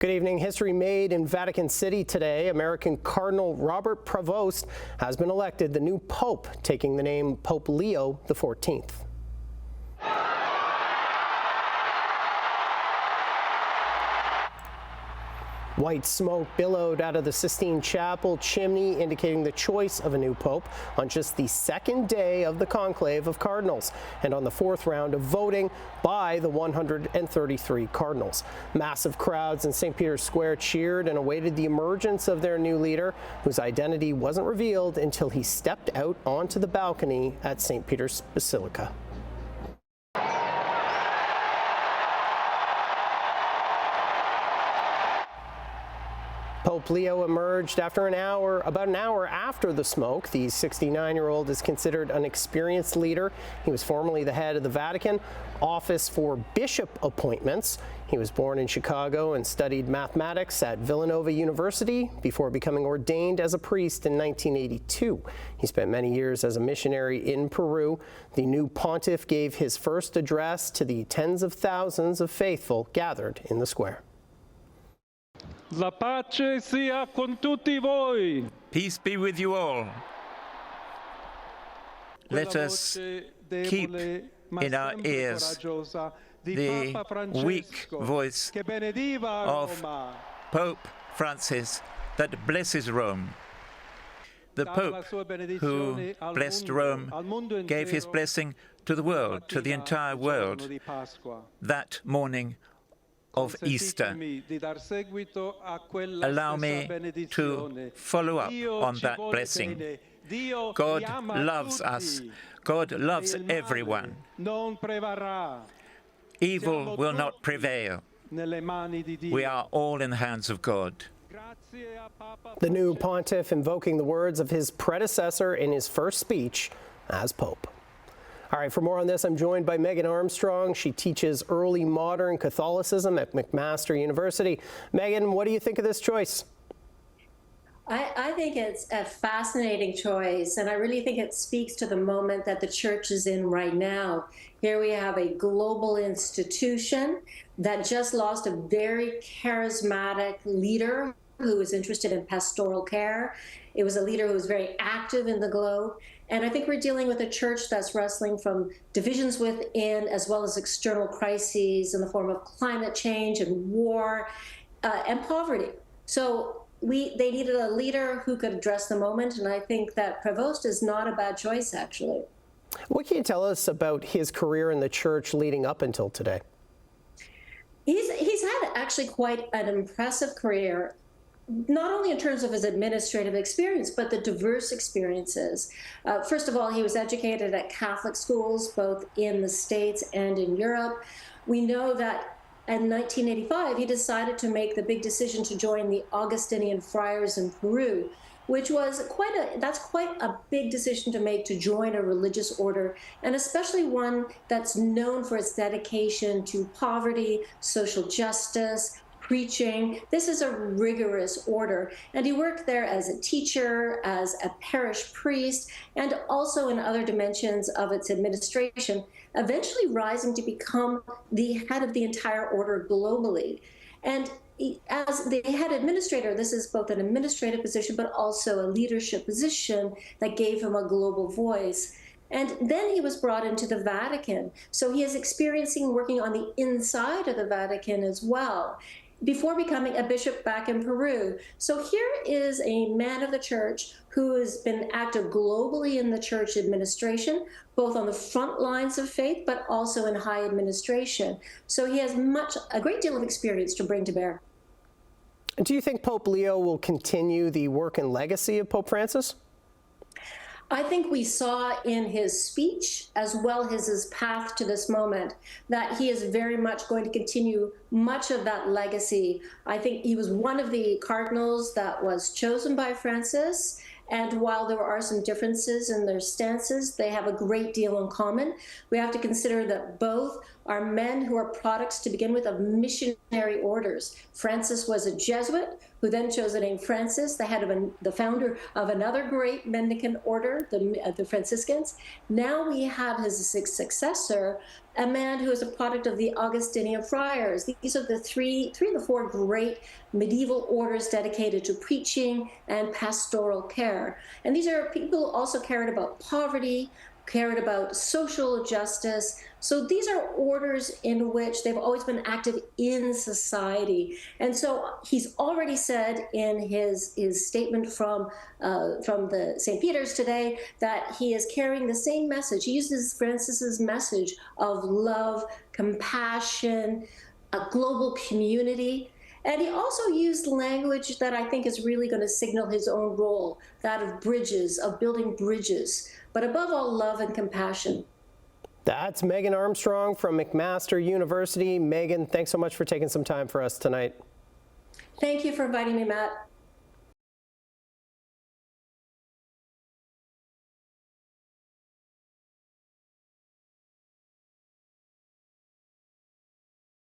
Good evening. History made in Vatican City today. American Cardinal Robert Prevost has been elected the new Pope, taking the name Pope Leo the XIV. White smoke billowed out of the Sistine Chapel chimney, indicating the choice of a new pope on just the second day of the conclave of cardinals and on the fourth round of voting by the 133 cardinals. Massive crowds in St. Peter's Square cheered and awaited the emergence of their new leader, whose identity wasn't revealed until he stepped out onto the balcony at St. Peter's Basilica. Pope Leo emerged about an hour after the smoke. The 69-year-old is considered an experienced leader. He was formerly the head of the Vatican Office for Bishop Appointments. He was born in Chicago and studied mathematics at Villanova University before becoming ordained as a priest in 1982. He spent many years as a missionary in Peru. The new pontiff gave his first address to the tens of thousands of faithful gathered in the square. La pace sia con tutti voi. Peace be with you all. Let us keep in our ears the weak voice of Pope Francis that blesses Rome. The Pope who blessed Rome gave his blessing to the world, to the entire world, that morning of Easter. Allow me to follow up on that blessing. God loves us. God loves everyone. Evil will not prevail. We are all in the hands of God. The new pontiff invoking the words of his predecessor in his first speech as Pope. All right, for more on this, I'm joined by Megan Armstrong. She teaches early modern Catholicism at McMaster University. Megan, what do you think of this choice? I think it's a fascinating choice, and I really think it speaks to the moment that the church is in right now. Here we have a global institution that just lost a very charismatic leader who was interested in pastoral care. It was a leader who was very active in the globe. And I think we're dealing with a church that's wrestling from divisions within as well as external crises in the form of climate change and war and poverty. So they needed a leader who could address the moment, and I think that Prevost is not a bad choice, actually. What can you tell us about his career in the church leading up until today? He's had actually quite an impressive career, not only in terms of his administrative experience, but the diverse experiences. First of all, he was educated at Catholic schools, both in the States and in Europe. We know that in 1985, he decided to make the big decision to join the Augustinian friars in Peru, which was quite a big decision to make, to join a religious order, and especially one that's known for its dedication to poverty, social justice, preaching. This is a rigorous order, and he worked there as a teacher, as a parish priest, and also in other dimensions of its administration, eventually rising to become the head of the entire order globally. And as the head administrator, this is both an administrative position but also a leadership position that gave him a global voice. And then he was brought into the Vatican, so he is experiencing working on the inside of the Vatican as well, before becoming a bishop back in Peru. So here is a man of the church who has been active globally in the church administration, both on the front lines of faith, but also in high administration. So he has a great deal of experience to bring to bear. Do you think Pope Leo will continue the work and legacy of Pope Francis? I think we saw in his speech, as well as his path to this moment, that he is very much going to continue much of that legacy. I think he was one of the cardinals that was chosen by Francis, and while there are some differences in their stances, they have a great deal in common. We have to consider that both are men who are products, to begin with, of missionary orders. Francis was a Jesuit who then chose the name Francis, the founder of another great mendicant order, the Franciscans. Now we have his successor, a man who is a product of the Augustinian friars. These are the three of the four great medieval orders dedicated to preaching and pastoral care. And these are people who also cared about poverty, cared about social justice. So these are orders in which they've always been active in society. And so he's already said in his statement from the St. Peter's today that he is carrying the same message. He uses Francis's message of love, compassion, a global community. And he also used language that I think is really going to signal his own role, that of bridges, of building bridges, but above all, love and compassion. That's Megan Armstrong from McMaster University. Megan, thanks so much for taking some time for us tonight. Thank you for inviting me, Matt.